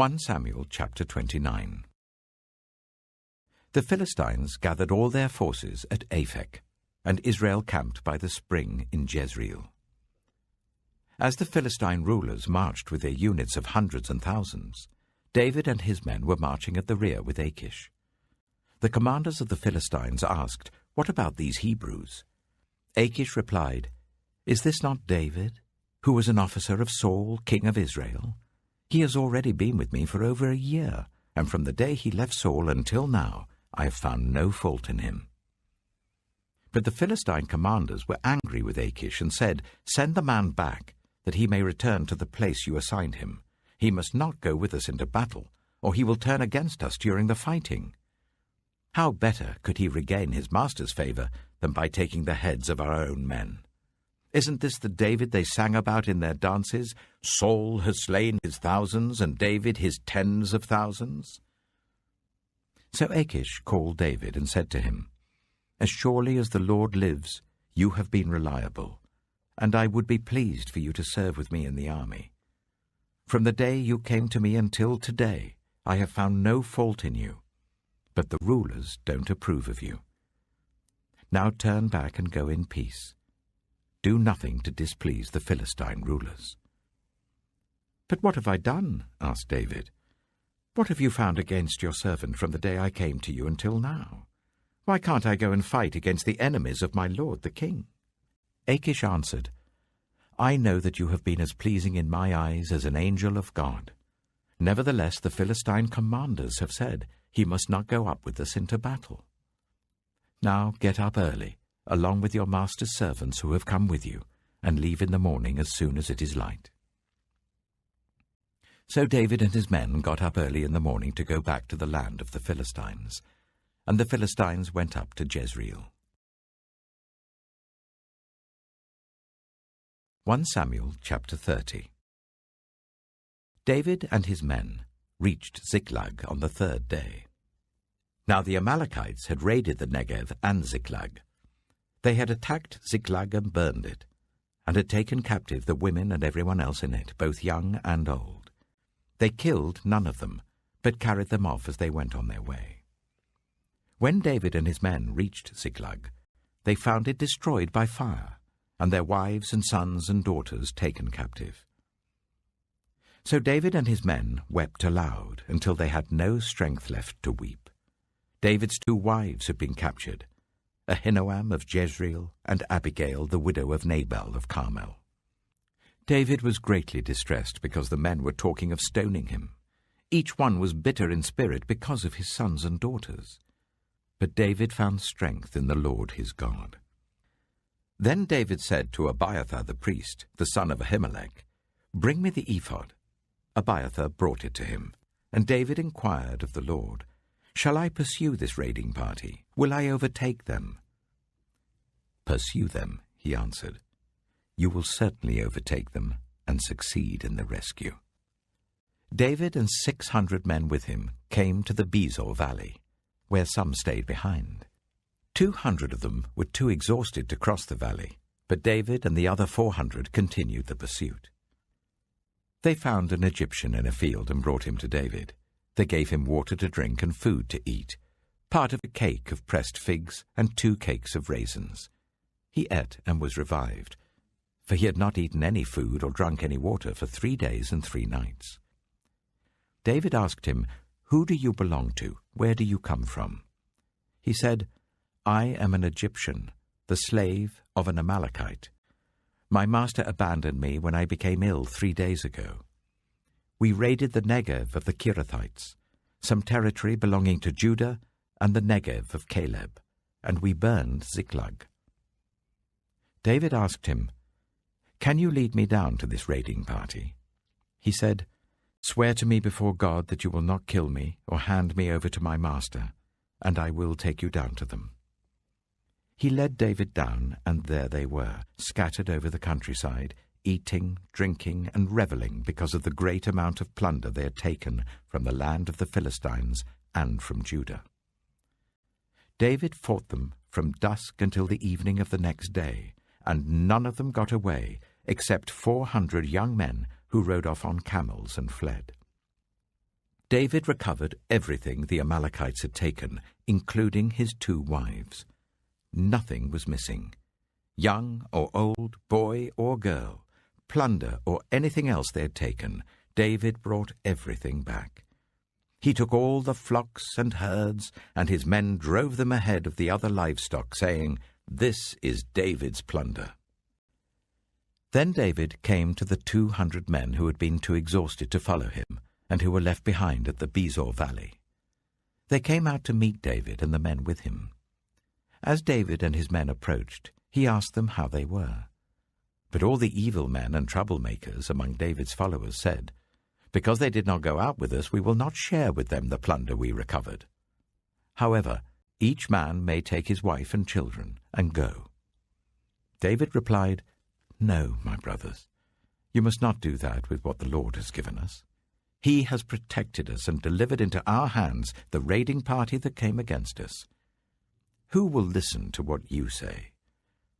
1 Samuel chapter 29. The Philistines gathered all their forces at Aphek, and Israel camped by the spring in Jezreel. As the Philistine rulers marched with their units of hundreds and thousands, David and his men were marching at the rear with Achish. The commanders of the Philistines asked, "What about these Hebrews?" Achish replied, "Is this not David, who was an officer of Saul, king of Israel? He has already been with me for over a year, and from the day he left Saul until now, I have found no fault in him." But the Philistine commanders were angry with Achish and said, "Send the man back, that he may return to the place you assigned him. He must not go with us into battle, or he will turn against us during the fighting. How better could he regain his master's favor than by taking the heads of our own men? Isn't this the David they sang about in their dances? Saul has slain his thousands, and David his tens of thousands." So Achish called David and said to him, "As surely as the Lord lives, you have been reliable, and I would be pleased for you to serve with me in the army. From the day you came to me until today, I have found no fault in you, but the rulers don't approve of you. Now turn back and go in peace. Do nothing to displease the Philistine rulers." "But what have I done?" asked David. "What have you found against your servant from the day I came to you until now? Why can't I go and fight against the enemies of my lord the king?" Achish answered, "I know that you have been as pleasing in my eyes as an angel of God. Nevertheless, the Philistine commanders have said, 'He must not go up with us into battle.' Now get up early, along with your master's servants who have come with you, and leave in the morning as soon as it is light." So David and his men got up early in the morning to go back to the land of the Philistines, and the Philistines went up to Jezreel. 1 Samuel chapter 30. David and his men reached Ziklag on the third day. Now the Amalekites had raided the Negev and Ziklag. They had attacked Ziklag and burned it, and had taken captive the women and everyone else in it, both young and old. They killed none of them, but carried them off as they went on their way. When David and his men reached Ziklag, they found it destroyed by fire, and their wives and sons and daughters taken captive. So David and his men wept aloud until they had no strength left to weep. David's 2 wives had been captured, Ahinoam of Jezreel and Abigail, the widow of Nabal of Carmel. David was greatly distressed because the men were talking of stoning him. Each one was bitter in spirit because of his sons and daughters. But David found strength in the Lord his God. Then David said to Abiathar the priest, the son of Ahimelech, "Bring me the ephod." Abiathar brought it to him, and David inquired of the Lord, "Shall I pursue this raiding party? Will I overtake them?" "Pursue them," he answered. "You will certainly overtake them and succeed in the rescue." David and 600 men with him came to the Bezor valley, where some stayed behind. 200 of them were too exhausted to cross the valley, but David and the other 400 continued the pursuit. They found an Egyptian in a field and brought him to David. They gave him water to drink and food to eat, part of a cake of pressed figs and 2 cakes of raisins. He ate and was revived, for he had not eaten any food or drunk any water for 3 days and 3 nights. David asked him, "Who do you belong to? Where do you come from?" He said, "I am an Egyptian, the slave of an Amalekite. My master abandoned me when I became ill 3 days ago. We raided the Negev of the Kirithites, some territory belonging to Judah, and the Negev of Caleb, and we burned Ziklag." David asked him, "Can you lead me down to this raiding party?" He said, "Swear to me before God that you will not kill me or hand me over to my master, and I will take you down to them." He led David down, and there they were, scattered over the countryside, eating, drinking, and reveling because of the great amount of plunder they had taken from the land of the Philistines and from Judah. David fought them from dusk until the evening of the next day, and none of them got away except 400 young men who rode off on camels and fled. David recovered everything the Amalekites had taken, including his 2 wives. Nothing was missing. Young or old, boy or girl, plunder or anything else they had taken, David brought everything back. He took all the flocks and herds, and his men drove them ahead of the other livestock, saying, "This is David's plunder." Then David came to the 200 men who had been too exhausted to follow him, and who were left behind at the Besor valley. They came out to meet David and the men with him. As David and his men approached, he asked them how they were. But all the evil men and troublemakers among David's followers said, "Because they did not go out with us, we will not share with them the plunder we recovered. However, each man may take his wife and children and go." David replied, "No, my brothers, you must not do that with what the Lord has given us. He has protected us and delivered into our hands the raiding party that came against us. Who will listen to what you say?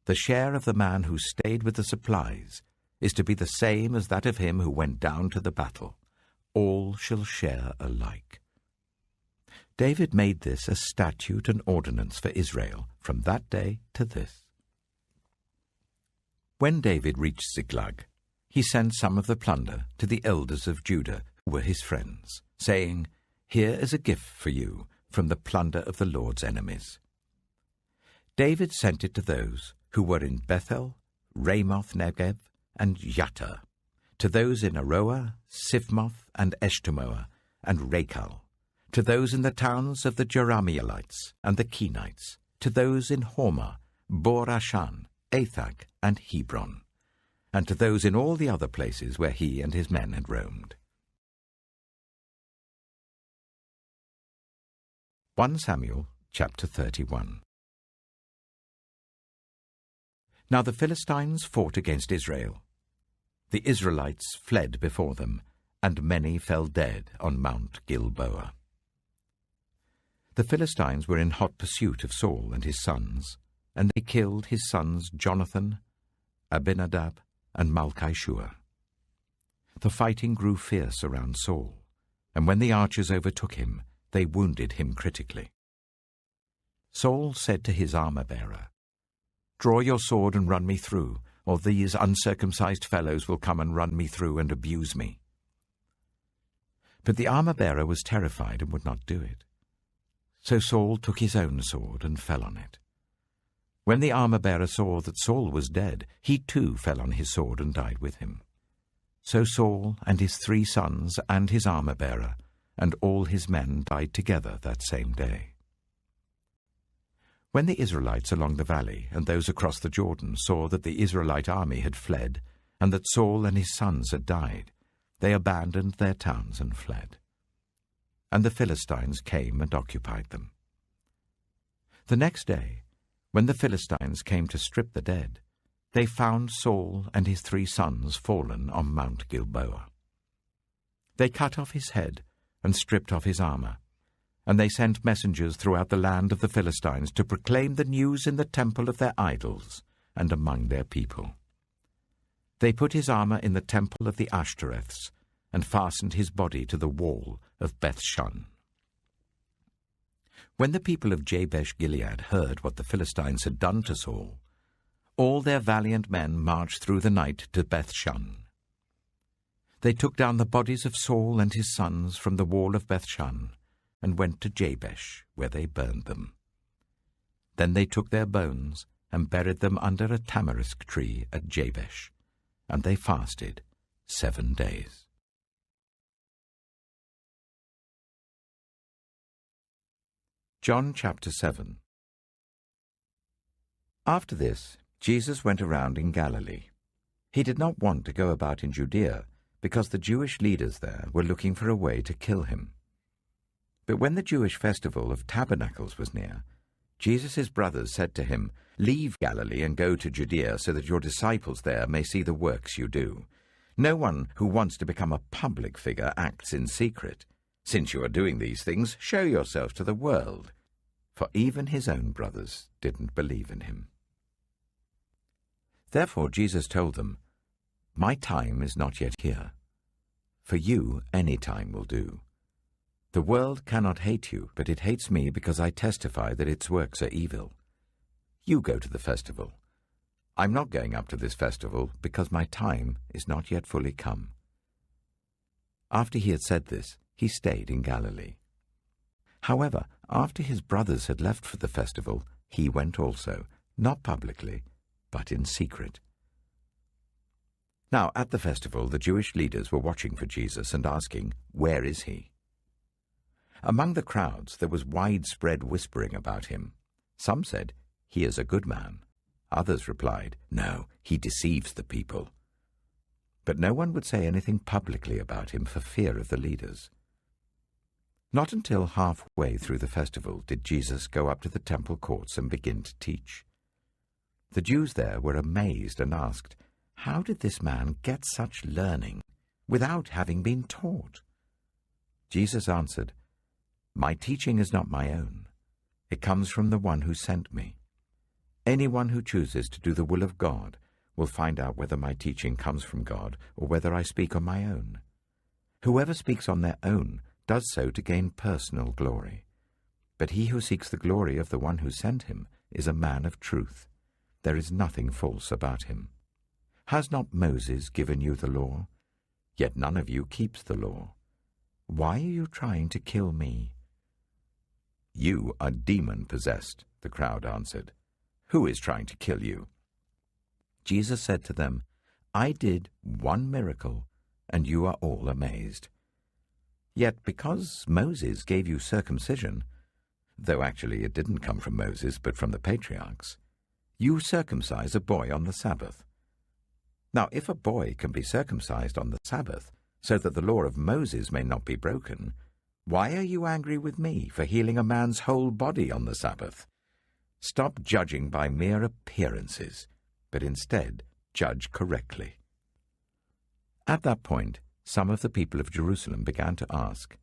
The share of the man who stayed with the supplies is to be the same as that of him who went down to the battle. All shall share alike." David made this a statute and ordinance for Israel from that day to this. When David reached Ziklag, he sent some of the plunder to the elders of Judah, who were his friends, saying, "Here is a gift for you from the plunder of the Lord's enemies." David sent it to those who were in Bethel, Ramoth Negev, and Yattah, to those in Aroah, Sifmoth, and Eshtemoa, and Rachal, to those in the towns of the Jerahmeelites and the Kenites, to those in Hormah, Bor-Ashan, Athak, and Hebron, and to those in all the other places where he and his men had roamed. 1 Samuel chapter 31. Now the Philistines fought against Israel. The Israelites fled before them, and many fell dead on Mount Gilboa. The Philistines were in hot pursuit of Saul and his sons, and they killed his sons Jonathan, Abinadab, and Malchishua. The fighting grew fierce around Saul, and when the archers overtook him, they wounded him critically. Saul said to his armor-bearer, "Draw your sword and run me through, or these uncircumcised fellows will come and run me through and abuse me." But the armor-bearer was terrified and would not do it. So Saul took his own sword and fell on it. When the armor-bearer saw that Saul was dead, he too fell on his sword and died with him. So Saul and his 3 sons and his armor-bearer and all his men died together that same day. When the Israelites along the valley and those across the Jordan saw that the Israelite army had fled, and that Saul and his sons had died, they abandoned their towns and fled. And the Philistines came and occupied them. The next day, when the Philistines came to strip the dead, they found Saul and his 3 sons fallen on Mount Gilboa. They cut off his head and stripped off his armor, and they sent messengers throughout the land of the Philistines to proclaim the news in the temple of their idols and among their people. They put his armor in the temple of the Ashtoreths and fastened his body to the wall of Beth-shan. When the people of Jabesh-Gilead heard what the Philistines had done to Saul, all their valiant men marched through the night to Beth-shan. They took down the bodies of Saul and his sons from the wall of Beth-shan and went to Jabesh, where they burned them. Then they took their bones and buried them under a tamarisk tree at Jabesh, and they fasted 7 days. John chapter 7. After this, Jesus went around in Galilee. He did not want to go about in Judea, because the Jewish leaders there were looking for a way to kill him. But when the Jewish festival of Tabernacles was near, Jesus' brothers said to him, "Leave Galilee and go to Judea, so that your disciples there may see the works you do. No one who wants to become a public figure acts in secret. Since you are doing these things, show yourself to the world." For even his own brothers didn't believe in him. Therefore Jesus told them, "My time is not yet here. For you any time will do. The world cannot hate you, but it hates me because I testify that its works are evil. You go to the festival. I'm not going up to this festival because my time is not yet fully come." After he had said this, he stayed in Galilee. However, after his brothers had left for the festival, he went also, not publicly, but in secret. Now, at the festival, the Jewish leaders were watching for Jesus and asking, "Where is he?" Among the crowds, there was widespread whispering about him. Some said, "He is a good man." Others replied, "No, he deceives the people." But no one would say anything publicly about him for fear of the leaders. Not until halfway through the festival did Jesus go up to the temple courts and begin to teach. The Jews there were amazed and asked, "How did this man get such learning without having been taught?" Jesus answered, "My teaching is not my own. It comes from the one who sent me. Anyone who chooses to do the will of God will find out whether my teaching comes from God or whether I speak on my own. Whoever speaks on their own does so to gain personal glory. But he who seeks the glory of the one who sent him is a man of truth. There is nothing false about him. Has not Moses given you the law? Yet none of you keeps the law. Why are you trying to kill me?" "You are demon-possessed," the crowd answered. "Who is trying to kill you?" Jesus said to them, "I did one miracle, and you are all amazed. Yet because Moses gave you circumcision, though actually it didn't come from Moses but from the patriarchs, you circumcise a boy on the Sabbath. Now if a boy can be circumcised on the Sabbath, so that the law of Moses may not be broken, why are you angry with me for healing a man's whole body on the Sabbath? Stop judging by mere appearances, but instead judge correctly." At that point, some of the people of Jerusalem began to ask,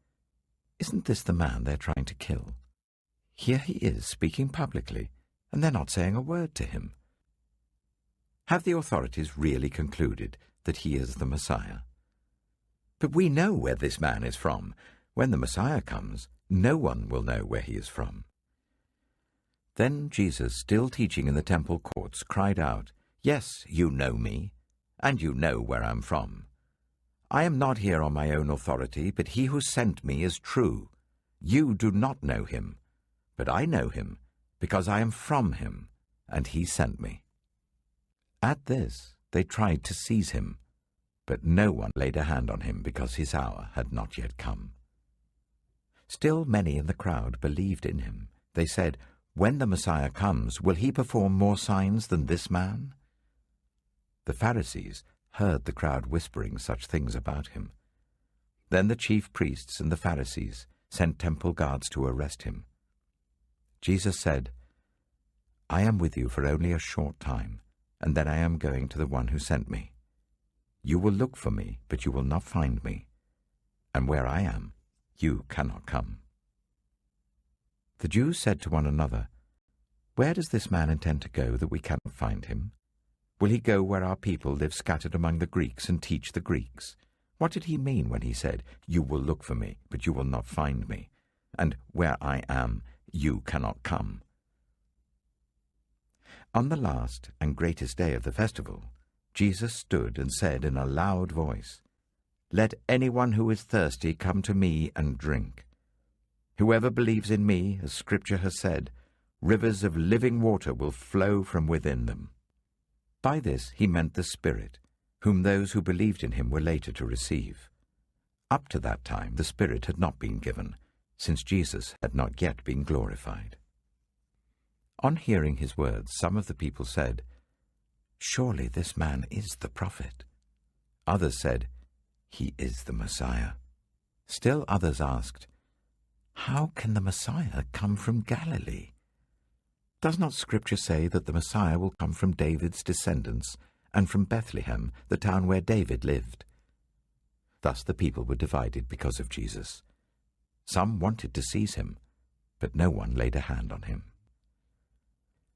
"Isn't this the man they're trying to kill? Here he is speaking publicly, and they're not saying a word to him. Have the authorities really concluded that he is the Messiah? But we know where this man is from. When the Messiah comes, no one will know where he is from." Then Jesus, still teaching in the temple courts, cried out, "Yes, you know me, and you know where I'm from. I am not here on my own authority, but he who sent me is true. You do not know him, but I know him, because I am from him, and he sent me." At this, they tried to seize him, but no one laid a hand on him because his hour had not yet come. Still many in the crowd believed in him. They said, "When the Messiah comes, will he perform more signs than this man?" The Pharisees heard the crowd whispering such things about him. Then the chief priests and the Pharisees sent temple guards to arrest him. Jesus said, "I am with you for only a short time, and then I am going to the one who sent me. You will look for me, but you will not find me. And where I am, you cannot come." The Jews said to one another, "Where does this man intend to go that we cannot find him? Will he go where our people live scattered among the Greeks and teach the Greeks? What did he mean when he said, 'You will look for me, but you will not find me,' and 'Where I am, you cannot come'?" On the last and greatest day of the festival, Jesus stood and said in a loud voice, "Let anyone who is thirsty come to me and drink. Whoever believes in me, as Scripture has said, rivers of living water will flow from within them." By this he meant the Spirit, whom those who believed in him were later to receive. Up to that time the Spirit had not been given, since Jesus had not yet been glorified. On hearing his words, some of the people said, "Surely this man is the prophet." Others said, "He is the Messiah." Still others asked, "How can the Messiah come from Galilee? Does not Scripture say that the Messiah will come from David's descendants and from Bethlehem, the town where David lived?" Thus the people were divided because of Jesus. Some wanted to seize him, but no one laid a hand on him.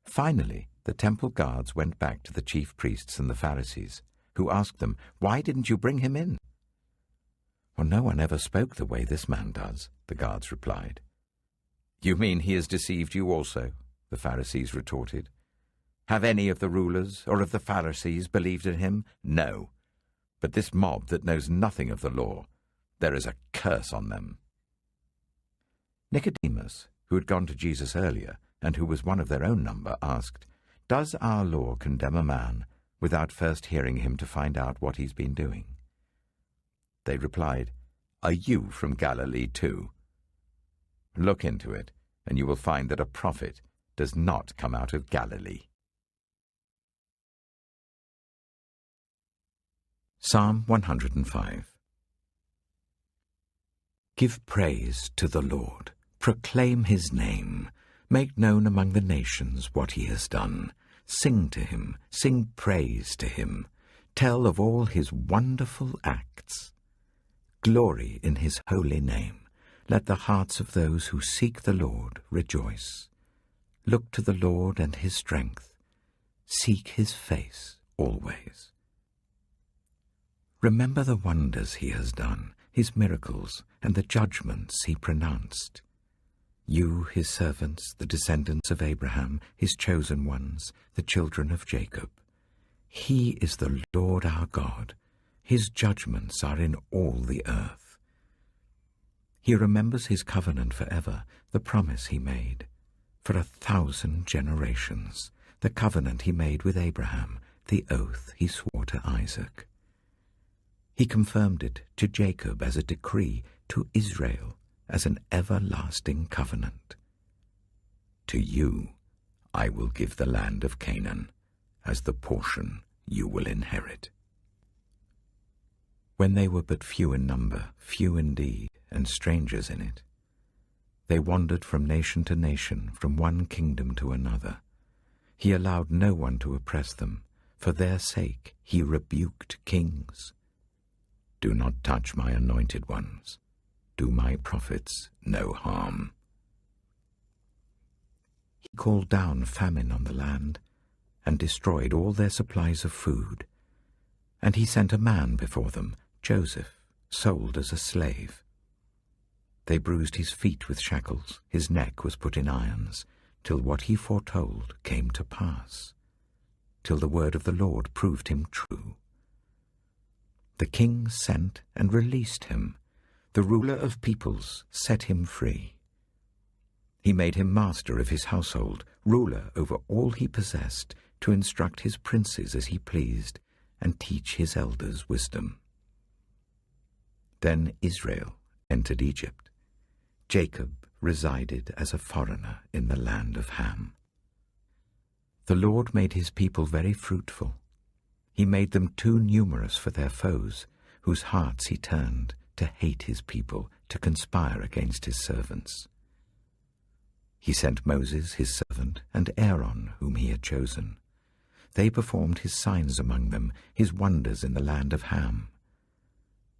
Finally, the temple guards went back to the chief priests and the Pharisees, who asked them, "Why didn't you bring him in?" "Well, no one ever spoke the way this man does," the guards replied. "You mean he has deceived you also?" the Pharisees retorted. "Have any of the rulers or of the Pharisees believed in him? No. But this mob that knows nothing of the law, there is a curse on them." Nicodemus, who had gone to Jesus earlier and who was one of their own number, asked, "Does our law condemn a man without first hearing him to find out what he's been doing?" They replied, "Are you from Galilee too? Look into it, and you will find that a prophet does not come out of Galilee." Psalm 105. Give praise to the Lord, proclaim his name, make known among the nations what he has done. Sing to him, sing praise to him, tell of all his wonderful acts. Glory in his holy name. Let the hearts of those who seek the Lord rejoice. Look to the Lord and his strength. Seek his face always. Remember the wonders he has done, his miracles, and the judgments he pronounced. You, his servants, the descendants of Abraham, his chosen ones, the children of Jacob. He is the Lord our God. His judgments are in all the earth. He remembers his covenant forever, the promise he made. For 1,000 generations, the covenant he made with Abraham, the oath he swore to Isaac. He confirmed it to Jacob as a decree, to Israel as an everlasting covenant. To you I will give the land of Canaan as the portion you will inherit. When they were but few in number, few indeed, and strangers in it, they wandered from nation to nation, from one kingdom to another. He allowed no one to oppress them. For their sake he rebuked kings. Do not touch my anointed ones. Do my prophets no harm. He called down famine on the land and destroyed all their supplies of food. And he sent a man before them, Joseph, sold as a slave. They bruised his feet with shackles, his neck was put in irons, till what he foretold came to pass, till the word of the Lord proved him true. The king sent and released him. The ruler of peoples set him free. He made him master of his household, ruler over all he possessed, to instruct his princes as he pleased, and teach his elders wisdom. Then Israel entered Egypt. Jacob resided as a foreigner in the land of Ham. The Lord made his people very fruitful. He made them too numerous for their foes, whose hearts he turned to hate his people, to conspire against his servants. He sent Moses, his servant, and Aaron, whom he had chosen. They performed his signs among them, his wonders in the land of Ham.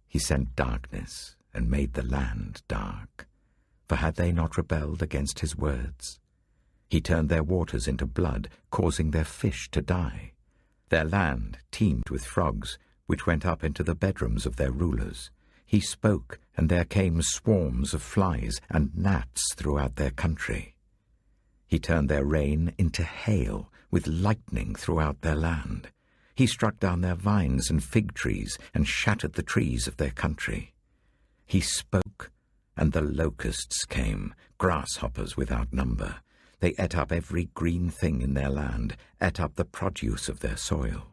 He sent darkness and made the land dark. For had they not rebelled against his words? He turned their waters into blood, causing their fish to die. Their land teemed with frogs, which went up into the bedrooms of their rulers. He spoke, and there came swarms of flies and gnats throughout their country. He turned their rain into hail, with lightning throughout their land. He struck down their vines and fig trees, and shattered the trees of their country. He spoke, and the locusts came, grasshoppers without number. They ate up every green thing in their land, ate up the produce of their soil.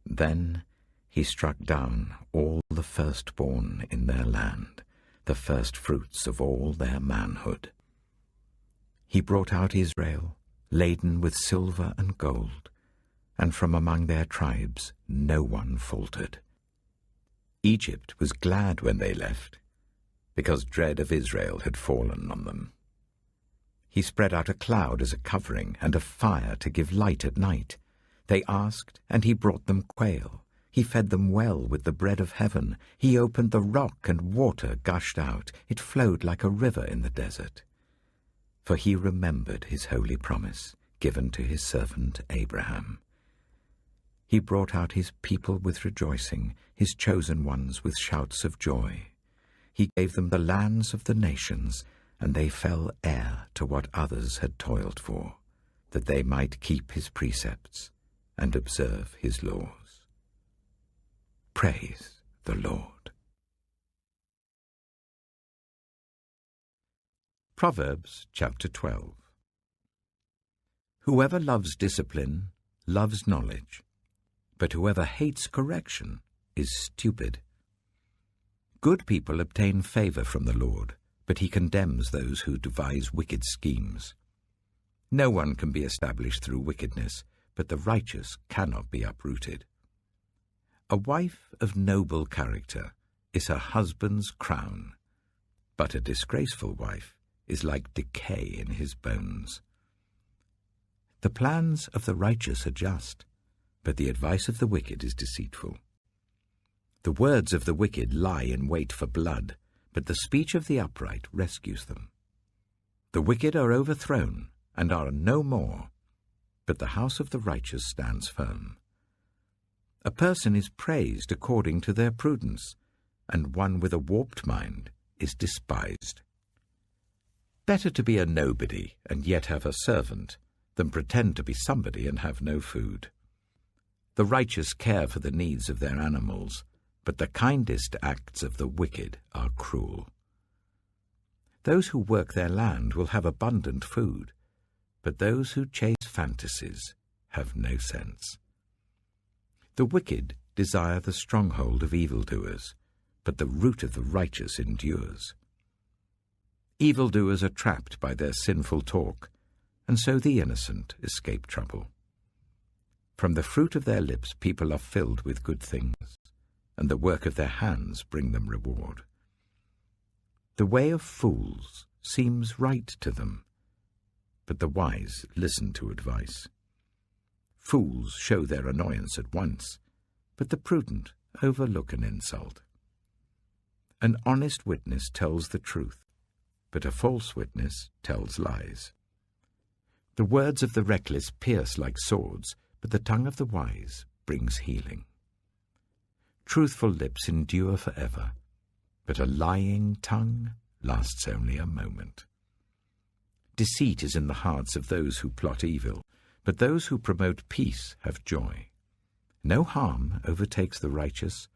Then he struck down all the firstborn in their land, the firstfruits of all their manhood. He brought out Israel, laden with silver and gold, and from among their tribes no one faltered. Egypt was glad when they left, because dread of Israel had fallen on them. He spread out a cloud as a covering, and a fire to give light at night. They asked, and he brought them quail. He fed them well with the bread of heaven. He opened the rock, and water gushed out. It flowed like a river in the desert. For he remembered his holy promise, given to his servant Abraham. He brought out his people with rejoicing, his chosen ones with shouts of joy. He gave them the lands of the nations, and they fell heir to what others had toiled for, that they might keep his precepts and observe his laws. Praise the Lord. Proverbs chapter 12. Whoever loves discipline loves knowledge, but whoever hates correction is stupid. Good people obtain favor from the Lord, but he condemns those who devise wicked schemes. No one can be established through wickedness, but the righteous cannot be uprooted. A wife of noble character is her husband's crown, but a disgraceful wife is like decay in his bones. The plans of the righteous are just, but the advice of the wicked is deceitful. The words of the wicked lie in wait for blood, but the speech of the upright rescues them. The wicked are overthrown and are no more, but the house of the righteous stands firm. A person is praised according to their prudence, and one with a warped mind is despised. Better to be a nobody and yet have a servant than pretend to be somebody and have no food. The righteous care for the needs of their animals, but the kindest acts of the wicked are cruel. Those who work their land will have abundant food, but those who chase fantasies have no sense. The wicked desire the stronghold of evildoers, but the root of the righteous endures. Evildoers are trapped by their sinful talk, and so the innocent escape trouble. From the fruit of their lips people are filled with good things, and the work of their hands bring them reward. The way of fools seems right to them, but the wise listen to advice. Fools show their annoyance at once, but the prudent overlook an insult. An honest witness tells the truth, but a false witness tells lies. The words of the reckless pierce like swords, but the tongue of the wise brings healing. Truthful lips endure forever, but a lying tongue lasts only a moment. Deceit is in the hearts of those who plot evil, but those who promote peace have joy. No harm overtakes the righteous,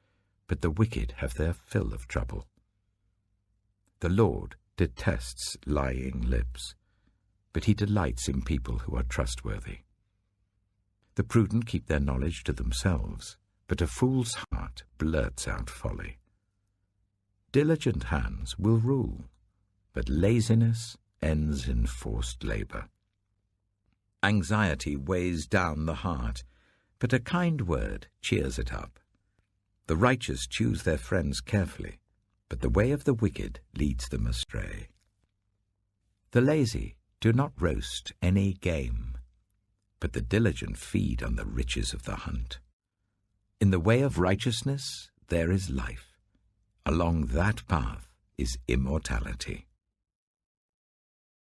but the wicked have their fill of trouble. The Lord detests lying lips, but he delights in people who are trustworthy. The prudent keep their knowledge to themselves, but a fool's heart blurts out folly. Diligent hands will rule, but laziness ends in forced labor. Anxiety weighs down the heart, but a kind word cheers it up. The righteous choose their friends carefully, but the way of the wicked leads them astray. The lazy do not roast any game, but the diligent feed on the riches of the hunt. In the way of righteousness there is life. Along that path is immortality.